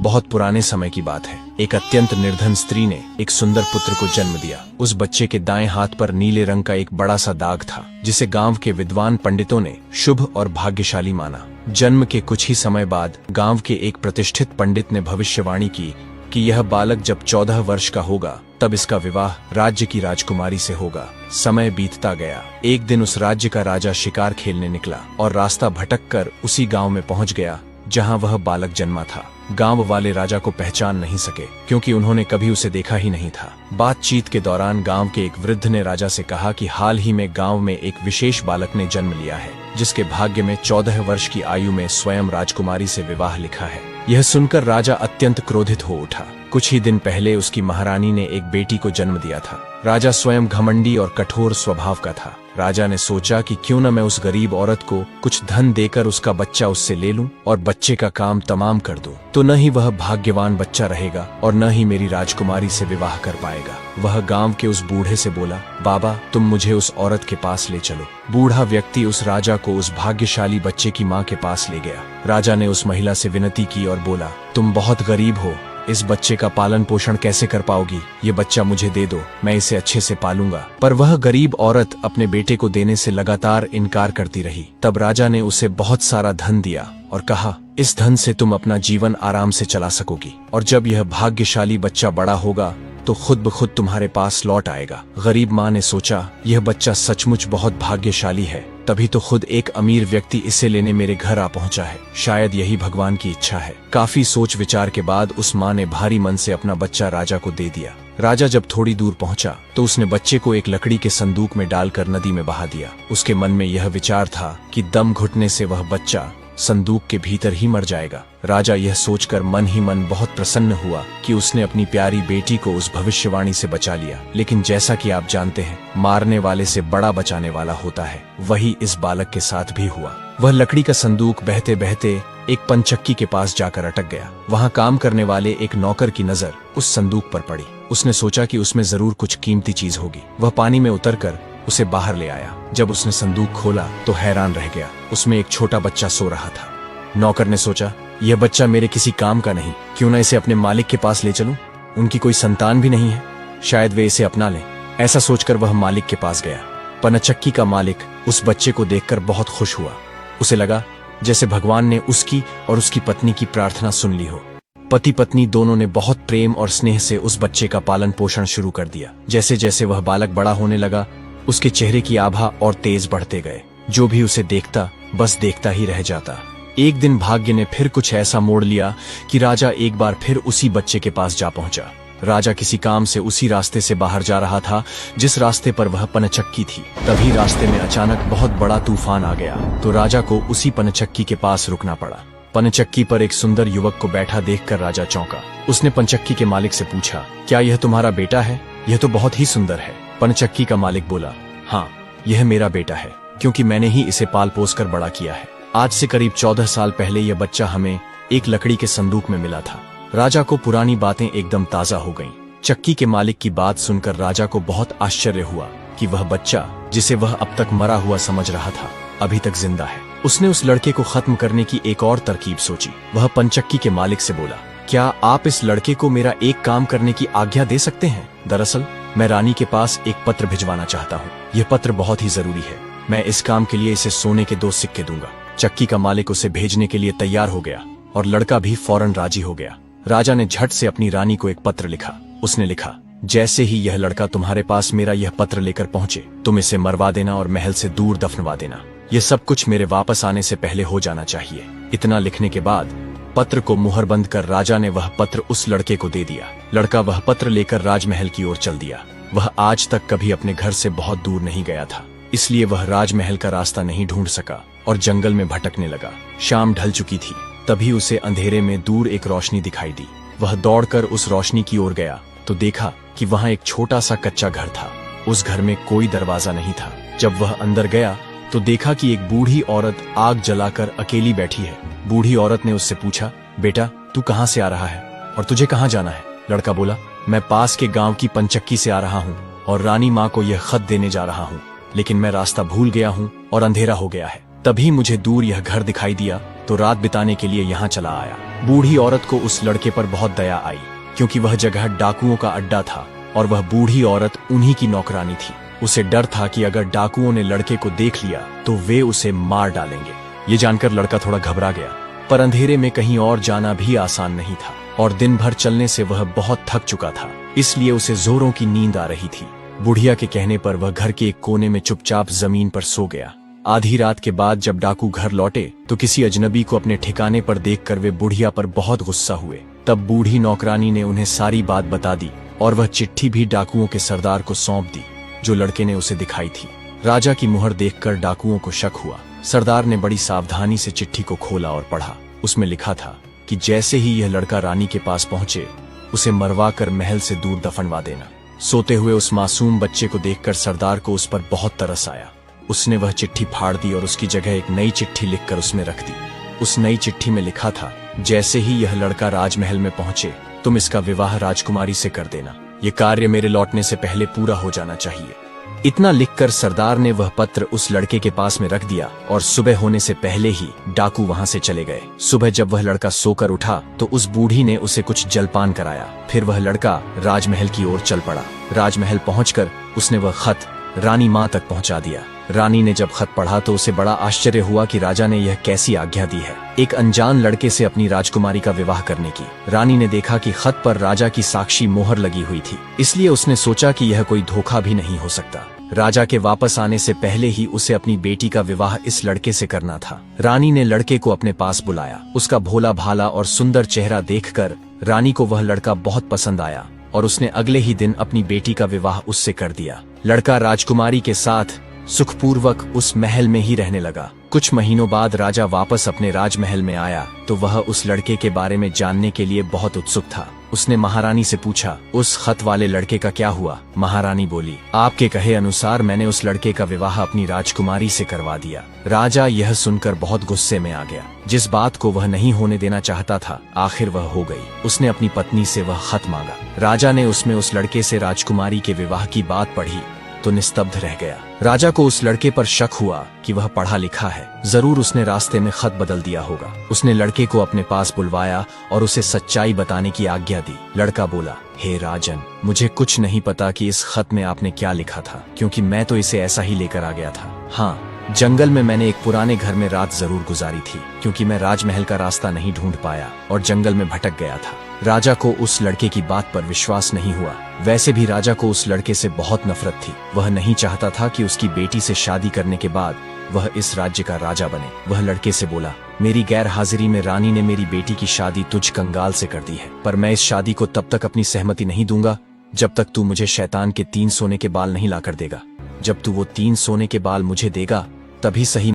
बहुत पुराने समय की बात है। एक अत्यंत निर्धन स्त्री ने एक सुंदर पुत्र को जन्म दिया। उस बच्चे के दाएं हाथ पर नीले रंग का एक बड़ा सा दाग था, जिसे गांव के विद्वान पंडितों ने शुभ और भाग्यशाली माना। जन्म के कुछ ही समय बाद गांव के एक प्रतिष्ठित पंडित ने भविष्यवाणी की कि यह बालक जब 14 वर्ष का होगा तब इसका विवाह राज्य की राजकुमारी से होगा। समय बीतता गया। एक दिन उस राज्य का राजा शिकार खेलने निकला और रास्ता भटक कर उसी गांव में पहुंच गया जहां वह बालक जन्मा था। गांव वाले राजा को पहचान नहीं सके, क्योंकि उन्होंने कभी उसे देखा ही नहीं था। बातचीत के दौरान गांव के एक वृद्ध ने राजा से कहा कि हाल ही में गांव में एक विशेष बालक ने जन्म लिया है, जिसके भाग्य में 14 वर्ष की आयु में स्वयं राजकुमारी से विवाह लिखा है। यह सुनकर राजा अत्यंत क्रोधित हो उठा। कुछ ही दिन पहले उसकी महारानी ने एक बेटी को जन्म दिया था। राजा स्वयं घमंडी और कठोर स्वभाव का था। राजा ने सोचा कि क्यों न मैं उस गरीब औरत को कुछ धन देकर उसका बच्चा उससे ले लूं और बच्चे का काम तमाम कर दूं, तो न ही वह भाग्यवान बच्चा रहेगा और न ही मेरी राजकुमारी से विवाह कर पाएगा। वह गांव के उस बूढ़े से बोला, बाबा तुम मुझे उस औरत के पास ले चलो। बूढ़ा व्यक्ति उस राजा को उस भाग्यशाली बच्चे की माँ के पास ले गया। राजा ने उस महिला से विनती की और बोला, तुम बहुत गरीब हो, इस बच्चे का पालन पोषण कैसे कर पाओगी? ये बच्चा मुझे दे दो, मैं इसे अच्छे से पालूंगा। पर वह गरीब औरत अपने बेटे को देने से लगातार इनकार करती रही। तब राजा ने उसे बहुत सारा धन दिया और कहा, इस धन से तुम अपना जीवन आराम से चला सकोगी, और जब यह भाग्यशाली बच्चा बड़ा होगा तो खुद ब खुद तुम्हारे पास लौट आएगा। गरीब माँ ने सोचा, यह बच्चा सचमुच बहुत भाग्यशाली है, तभी तो खुद एक अमीर व्यक्ति इसे लेने मेरे घर आ पहुंचा है। शायद यही भगवान की इच्छा है। काफी सोच विचार के बाद उस माँ ने भारी मन से अपना बच्चा राजा को दे दिया। राजा जब थोड़ी दूर पहुंचा तो उसने बच्चे को एक लकड़ी के संदूक में डालकर नदी में बहा दिया। उसके मन में यह विचार था कि दम घुटने से वह बच्चा संदूक के भीतर ही मर जाएगा। राजा यह सोचकर मन ही मन बहुत प्रसन्न हुआ कि उसने अपनी प्यारी बेटी को उस भविष्यवाणी से बचा लिया। लेकिन जैसा कि आप जानते हैं, मारने वाले से बड़ा बचाने वाला होता है। वही इस बालक के साथ भी हुआ। वह लकड़ी का संदूक बहते बहते एक पंचक्की के पास जाकर अटक गया। वहां काम करने वाले एक नौकर की नजर उस संदूक पर पड़ी। उसने सोचा कि उसमें जरूर कुछ कीमती चीज होगी। वह पानी में उतरकर उसे बाहर ले आया। जब उसने संदूक खोला तो हैरान रह गया। उसमें एक छोटा बच्चा सो रहा था। नौकर ने सोचा, यह बच्चा मेरे किसी काम का नहीं, क्यों न इसे अपने मालिक के पास ले चलूं? उनकी कोई संतान भी नहीं है, शायद वे इसे अपना लें। ऐसा सोचकर वह मालिक के पास गया। पनचक्की का मालिक उस बच्चे को देखकर बहुत खुश हुआ। उसे लगा जैसे भगवान ने उसकी और उसकी पत्नी की प्रार्थना सुन ली हो। पति पत्नी दोनों ने बहुत प्रेम और स्नेह से उस बच्चे का पालन पोषण शुरू कर दिया। जैसे जैसे वह बालक बड़ा होने लगा, उसके चेहरे की आभा और तेज बढ़ते गए। जो भी उसे देखता बस देखता ही रह जाता। एक दिन भाग्य ने फिर कुछ ऐसा मोड़ लिया कि राजा एक बार फिर उसी बच्चे के पास जा पहुंचा। राजा किसी काम से उसी रास्ते से बाहर जा रहा था जिस रास्ते पर वह पनचक्की थी। तभी रास्ते में अचानक बहुत बड़ा तूफान आ गया, तो राजा को उसी पनचक्की के पास रुकना पड़ा। पनचक्की पर एक सुंदर युवक को बैठा देखकर राजा चौंका। उसने पनचक्की के मालिक से पूछा, क्या यह तुम्हारा बेटा है? यह तो बहुत ही सुंदर है। पनचक्की का मालिक बोला, हाँ यह मेरा बेटा है, क्योंकि मैंने ही इसे पाल पोस कर बड़ा किया है। आज से करीब 14 साल पहले यह बच्चा हमें एक लकड़ी के संदूक में मिला था। राजा को पुरानी बातें एकदम ताजा हो गईं। चक्की के मालिक की बात सुनकर राजा को बहुत आश्चर्य हुआ कि वह बच्चा, जिसे वह अब तक मरा हुआ समझ रहा था, अभी तक जिंदा है। उसने उस लड़के को खत्म करने की एक और तरकीब सोची। वह पंचक्की के मालिक से बोला, क्या आप इस लड़के को मेरा एक काम करने की आज्ञा दे सकते हैं? दरअसल मैं रानी के पास एक पत्र भिजवाना चाहता हूँ। यह पत्र बहुत ही जरूरी है। मैं इस काम के लिए इसे सोने के 2 सिक्के दूंगा। चक्की का मालिक उसे भेजने के लिए तैयार हो गया और लड़का भी फौरन राजी हो गया। राजा ने झट से अपनी रानी को एक पत्र लिखा। उसने लिखा, जैसे ही यह लड़का तुम्हारे पास मेरा यह पत्र लेकर पहुंचे, तुम इसे मरवा देना और महल से दूर दफनवा देना। यह सब कुछ मेरे वापस आने से पहले हो जाना चाहिए। इतना लिखने के बाद पत्र को मुहरबंद कर राजा ने वह पत्र उस लड़के को दे दिया। लड़का वह पत्र लेकर राजमहल की ओर चल दिया। वह आज तक कभी अपने घर से बहुत दूर नहीं गया था, इसलिए वह राजमहल का रास्ता नहीं ढूंढ सका और जंगल में भटकने लगा। शाम ढल चुकी थी। तभी उसे अंधेरे में दूर एक रोशनी दिखाई दी। वह दौड़कर उस रोशनी की ओर गया तो देखा कि वहां एक छोटा सा कच्चा घर था। उस घर में कोई दरवाजा नहीं था। जब वह अंदर गया तो देखा कि एक बूढ़ी औरत आग जलाकर अकेली बैठी है। बूढ़ी औरत ने उससे पूछा, बेटा तू कहाँ से आ रहा है और तुझे कहाँ जाना है? लड़का बोला, मैं पास के गांव की पंचक्की से आ रहा हूँ और रानी माँ को यह खत देने जा रहा हूँ, लेकिन मैं रास्ता भूल गया हूँ और अंधेरा हो गया है। तभी मुझे दूर यह घर दिखाई दिया तो रात बिताने के लिए यहाँ चला आया। बूढ़ी औरत को उस लड़के पर बहुत दया आई, क्योंकि वह जगह डाकुओं का अड्डा था और वह बूढ़ी औरत उन्हीं की नौकरानी थी। उसे डर था कि अगर डाकुओं ने लड़के को देख लिया तो वे उसे मार डालेंगे। ये जानकर लड़का थोड़ा घबरा गया, पर अंधेरे में कहीं और जाना भी आसान नहीं था और दिन भर चलने से वह बहुत थक चुका था, इसलिए उसे जोरों की नींद आ रही थी। बुढ़िया के कहने पर वह घर के एक कोने में चुपचाप जमीन पर सो गया। आधी रात के बाद जब डाकू घर लौटे तो किसी अजनबी को अपने ठिकाने पर देखकर वे बुढ़िया पर बहुत गुस्सा हुए। तब बूढ़ी नौकरानी ने उन्हें सारी बात बता दी और वह चिट्ठी भी डाकुओं के सरदार को सौंप दी जो लड़के ने उसे दिखाई थी। राजा की मुहर देखकर डाकुओं को शक हुआ। सरदार ने बड़ी सावधानी से चिट्ठी को खोला और पढ़ा। उसमें लिखा था कि जैसे ही यह लड़का रानी के पास पहुंचे उसे मरवा कर महल से दूर दफनवा देना। सोते हुए उस मासूम बच्चे को देखकर सरदार को उस पर बहुत तरस आया। उसने वह चिट्ठी फाड़ दी और उसकी जगह एक नई चिट्ठी लिखकर उसमें रख दी। उस नई चिट्ठी में लिखा था, जैसे ही यह लड़का राजमहल में पहुंचे तुम इसका विवाह राजकुमारी से कर देना। ये कार्य मेरे लौटने से पहले पूरा हो जाना चाहिए। इतना लिखकर सरदार ने वह पत्र उस लड़के के पास में रख दिया और सुबह होने से पहले ही डाकू वहां से चले गए। सुबह जब वह लड़का सोकर उठा तो उस बूढ़ी ने उसे कुछ जलपान कराया। फिर वह लड़का राजमहल की ओर चल पड़ा। राजमहल पहुंचकर उसने वह खत रानी माँ तक पहुंचा दिया। रानी ने जब खत पढ़ा तो उसे बड़ा आश्चर्य हुआ कि राजा ने यह कैसी आज्ञा दी है, एक अनजान लड़के से अपनी राजकुमारी का विवाह करने की। रानी ने देखा कि खत पर राजा की साक्षी मोहर लगी हुई थी, इसलिए उसने सोचा कि यह कोई धोखा भी नहीं हो सकता। राजा के वापस आने से पहले ही उसे अपनी बेटी का विवाह इस लड़के से करना था। रानी ने लड़के को अपने पास बुलाया। उसका भोला भाला और सुंदर चेहरा देखकर रानी को वह लड़का बहुत पसंद आया और उसने अगले ही दिन अपनी बेटी का विवाह उससे कर दिया। लड़का राजकुमारी के साथ सुखपूर्वक उस महल में ही रहने लगा। कुछ महीनों बाद राजा वापस अपने राजमहल में आया तो वह उस लड़के के बारे में जानने के लिए बहुत उत्सुक था। उसने महारानी से पूछा, उस खत वाले लड़के का क्या हुआ? महारानी बोली, आपके कहे अनुसार मैंने उस लड़के का विवाह अपनी राजकुमारी से करवा दिया। राजा यह सुनकर बहुत गुस्से में आ गया। जिस बात को वह नहीं होने देना चाहता था आखिर वह हो गई। उसने अपनी पत्नी से वह खत मांगा। राजा ने उसमें उस लड़के से राजकुमारी के विवाह की बात पढ़ी तो निस्तब्ध रह गया। राजा को उस लड़के पर शक हुआ कि वह पढ़ा लिखा है, जरूर उसने रास्ते में खत बदल दिया होगा। उसने लड़के को अपने पास बुलवाया और उसे सच्चाई बताने की आज्ञा दी। लड़का बोला, हे राजन, मुझे कुछ नहीं पता कि इस खत में आपने क्या लिखा था, क्योंकि मैं तो इसे ऐसा ही लेकर आ गया था। हाँ, जंगल में मैंने एक पुराने घर में रात जरूर गुजारी थी, क्योंकि मैं राजमहल का रास्ता नहीं ढूंढ पाया और जंगल में भटक गया था। राजा को उस लड़के की बात पर विश्वास नहीं हुआ। वैसे भी राजा को उस लड़के से बहुत नफरत थी। वह नहीं चाहता था कि उसकी बेटी से शादी करने के बाद वह इस राज्य का राजा बने। वह लड़के से बोला, मेरी गैर हाजिरी में रानी ने मेरी बेटी की शादी तुझ कंगाल से कर दी है, पर मैं इस शादी को तब तक अपनी सहमति नहीं दूंगा जब तक तू मुझे शैतान के 3 सोने के बाल नहीं लाकर देगा। जब तू वो 3 सोने के बाल मुझे देगा तभी सही